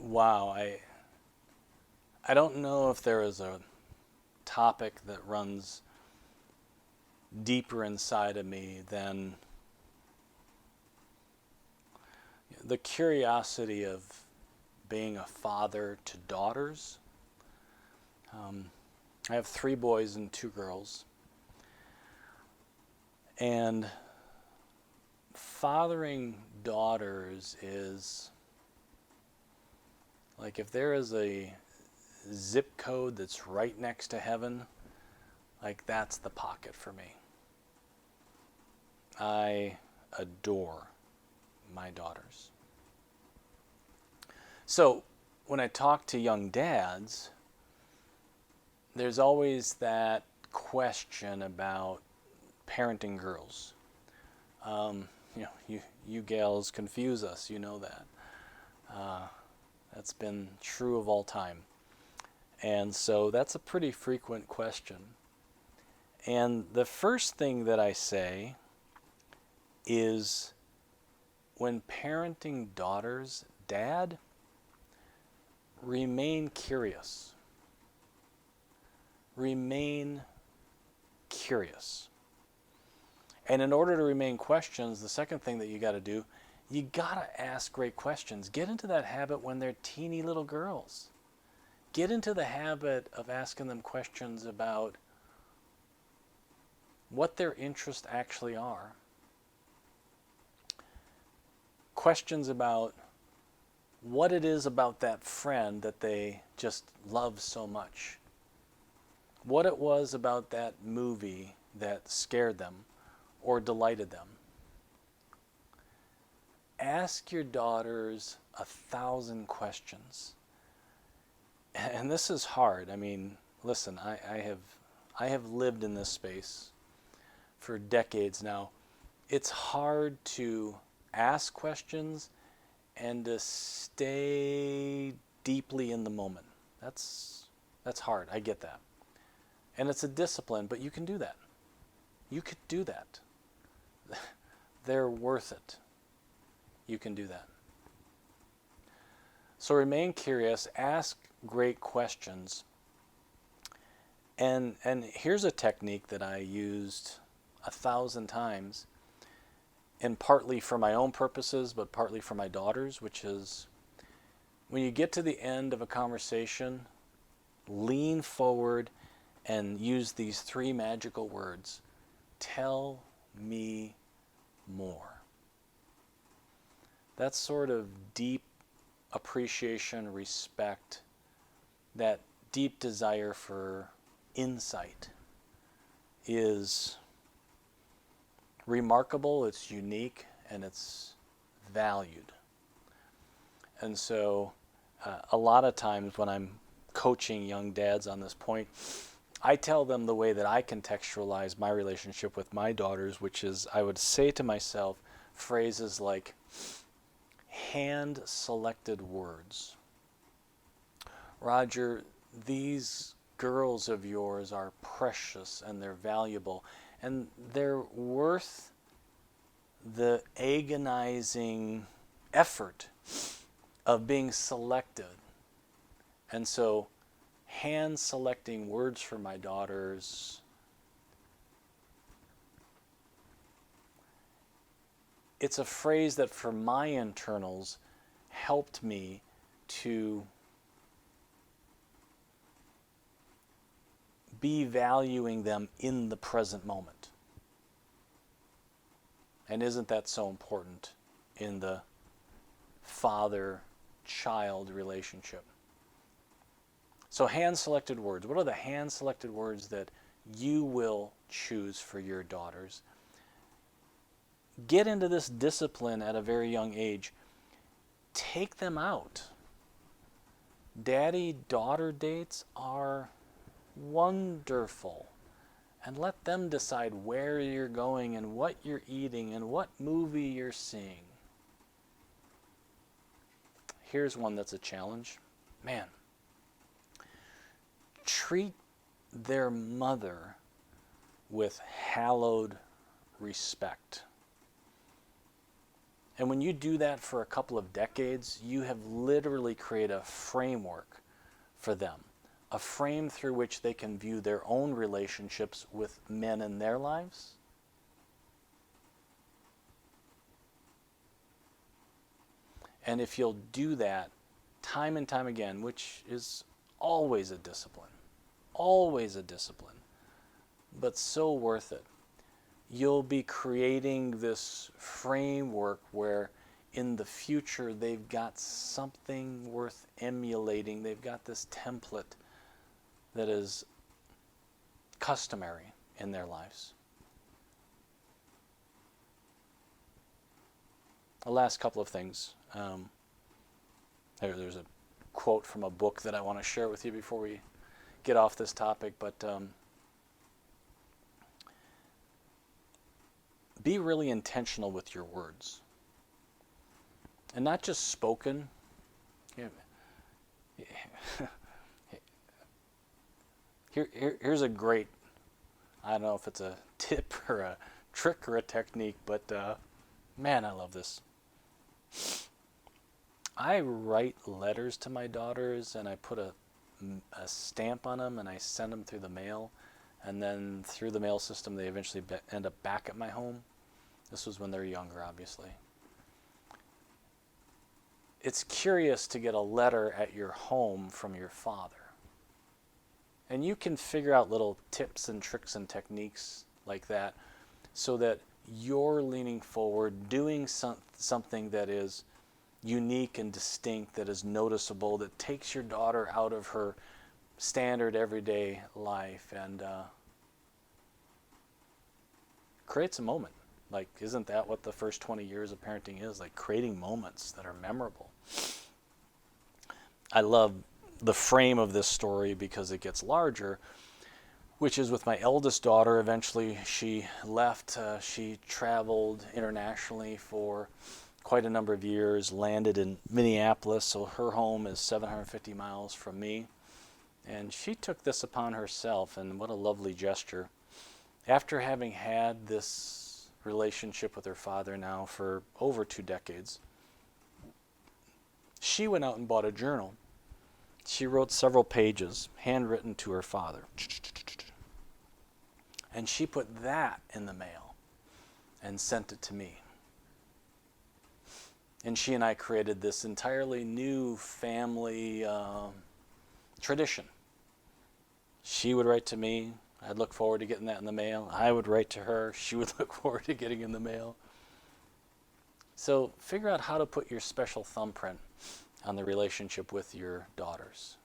Wow, I don't know if there is a topic that runs deeper inside of me than the curiosity of being a father to daughters. Um, I have three boys and two girls, and fathering daughters is like if there is a zip code that's right next to heaven, like that's the pocket for me. I adore my daughters. So when I talk to young dads, there's always that question about parenting girls. You gals confuse us, you know that. Uh, that's been true of all time. And so that's a pretty frequent question. And the first thing that I say is when parenting daughters, dad, remain curious. Remain curious. And in order to remain questions, the second thing that you got to do, you got to ask great questions. Get into that habit when they're teeny little girls. Get into the habit of asking them questions about what their interests actually are. Questions about what it is about that friend that they just love so much. What it was about that movie that scared them or delighted them. Ask your daughters 1,000 questions. And this is hard. I mean, listen, I have lived in this space for decades now. It's hard to ask questions and to stay deeply in the moment. That's hard. I get that. And it's a discipline, but you can do that. You could do that. They're worth it. You can do that. So remain curious, ask great questions. And here's a technique that I used 1,000 times, and partly for my own purposes, but partly for my daughters, which is when you get to the end of a conversation, lean forward and use these three magical words. Tell me more. That sort of deep appreciation, respect, that deep desire for insight is remarkable, it's unique, and it's valued. And so a lot of times when I'm coaching young dads on this point, I tell them the way that I contextualize my relationship with my daughters, which is I would say to myself phrases like hand-selected words. Roger, these girls of yours are precious and they're valuable and they're worth the agonizing effort of being selected. And so hand selecting words for my daughters, it's a phrase that for my internals helped me to be valuing them in the present moment. And isn't that so important in the father-child relationship? So hand-selected words. What are the hand-selected words that you will choose for your daughters? Get into this discipline at a very young age. Take them out. Daddy-daughter dates are wonderful. And let them decide where you're going and what you're eating and what movie you're seeing. Here's one that's a challenge. Man, treat their mother with hallowed respect. And when you do that for a couple of decades, you have literally created a framework for them, a frame through which they can view their own relationships with men in their lives. And if you'll do that time and time again, which is always a discipline, but so worth it, you'll be creating this framework where in the future they've got something worth emulating. They've got this template that is customary in their lives. The last couple of things. There's a quote from a book that I want to share with you before we get off this topic, but be really intentional with your words. And not just spoken. Here's a great, I don't know if it's a tip or a trick or a technique, but man, I love this. I write letters to my daughters and I put a stamp on them and I send them through the mail. And then through the mail system, they eventually end up back at my home. This was when they're younger, obviously. It's curious to get a letter at your home from your father. And you can figure out little tips and tricks and techniques like that so that you're leaning forward, doing something that is unique and distinct, that is noticeable, that takes your daughter out of her standard everyday life and creates a moment. Like, isn't that what the first 20 years of parenting is? Like, creating moments that are memorable. I love the frame of this story because it gets larger, which is with my eldest daughter. Eventually she left. She traveled internationally for quite a number of years, landed in Minneapolis, so her home is 750 miles from me. And she took this upon herself, and what a lovely gesture. After having had this relationship with her father now for over 2 decades, she went out and bought a journal. She wrote several pages, handwritten to her father. And she put that in the mail and sent it to me. And she and I created this entirely new family tradition. She would write to me. I'd look forward to getting that in the mail. I would write to her. She would look forward to getting in the mail. So figure out how to put your special thumbprint on the relationship with your daughters.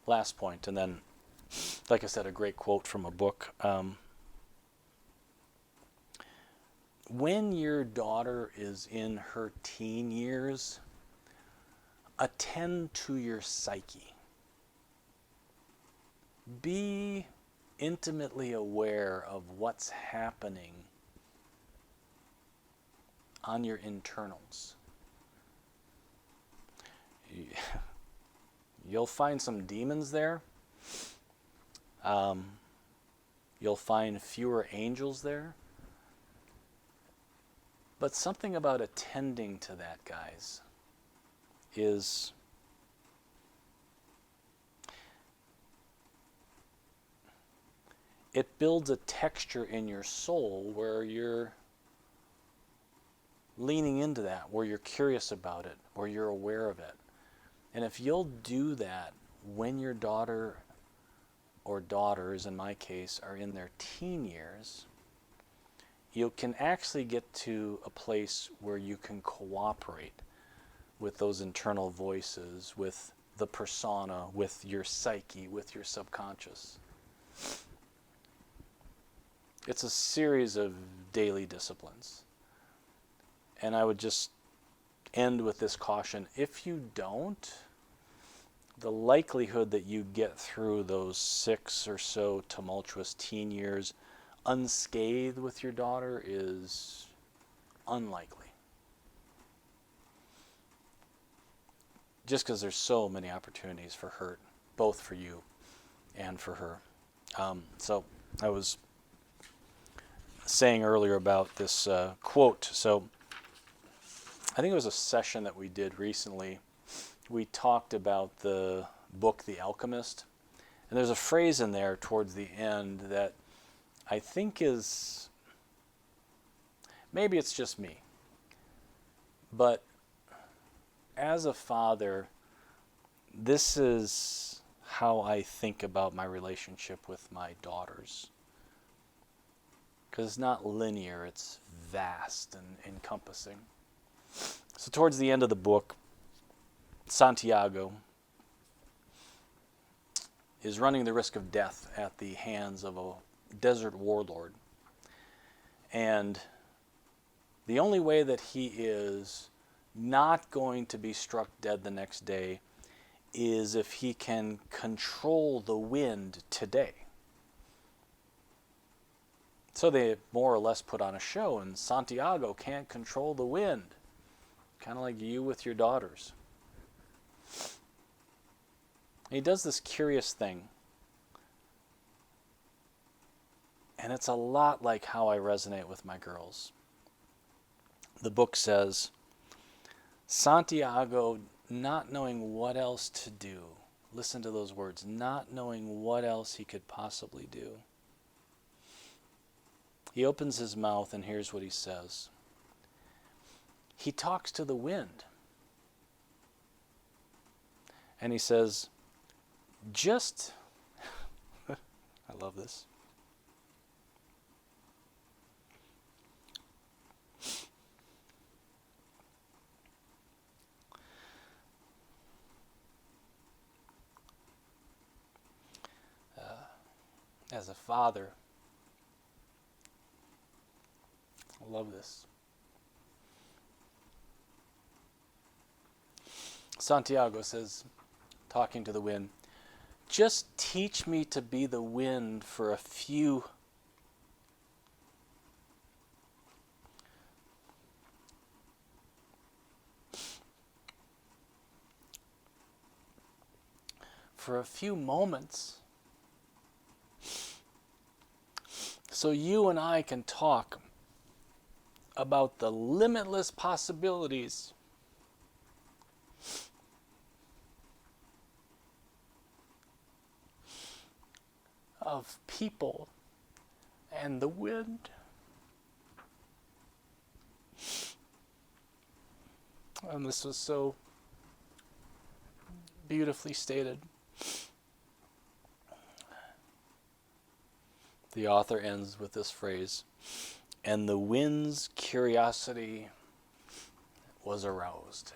Last point, and then, like I said, a great quote from a book. When your daughter is in her teen years, attend to your psyche. Be intimately aware of what's happening on your internals. You'll find some demons there. You'll find fewer angels there. But something about attending to that, guys, is it builds a texture in your soul where you're leaning into that, where you're curious about it, where you're aware of it. And if you'll do that when your daughter or daughters, in my case, are in their teen years, you can actually get to a place where you can cooperate with those internal voices, with the persona, with your psyche, with your subconscious. It's a series of daily disciplines. And I would just end with this caution. If you don't, the likelihood that you get through those 6 or so tumultuous teen years unscathed with your daughter is unlikely. Just because there's so many opportunities for hurt, both for you and for her. So I was saying earlier about this quote. So I think it was a session that we did recently. We talked about the book The Alchemist. And there's a phrase in there towards the end that I think is, maybe it's just me, but as a father, this is how I think about my relationship with my daughters. Because it's not linear, it's vast and encompassing. So towards the end of the book, Santiago is running the risk of death at the hands of a desert warlord. And the only way that he is not going to be struck dead the next day is if he can control the wind today. So they more or less put on a show, and Santiago can't control the wind. Kind of like you with your daughters. He does this curious thing. And it's a lot like how I resonate with my girls. The book says, Santiago, not knowing what else to do. Listen to those words. Not knowing what else he could possibly do. He opens his mouth and here's what he says. He talks to the wind. And he says, just, I love this. As a father, I love this. Santiago says, talking to the wind, just teach me to be the wind for a few moments so you and I can talk about the limitless possibilities of people and the wind. And this was so beautifully stated. The author ends with this phrase, and the wind's curiosity was aroused.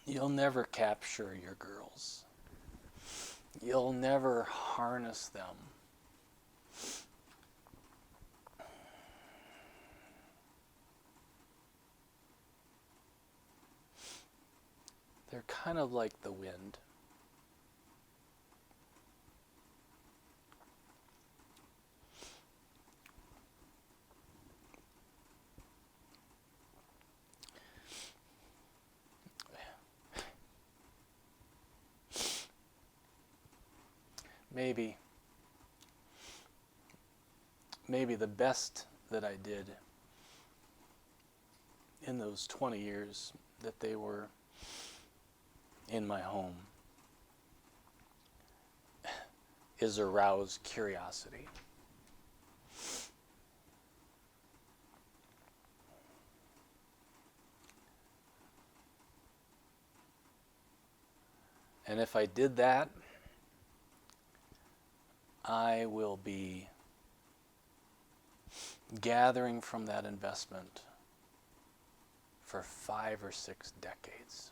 You'll never capture your girls. You'll never harness them. They're kind of like the wind. Maybe the best that I did in those 20 years that they were in my home is arouse curiosity. And if I did that, I will be gathering from that investment for 5 or 6 decades.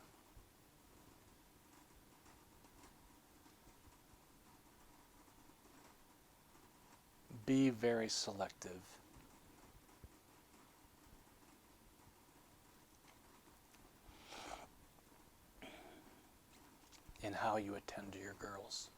Be very selective. In how you attend to your girls.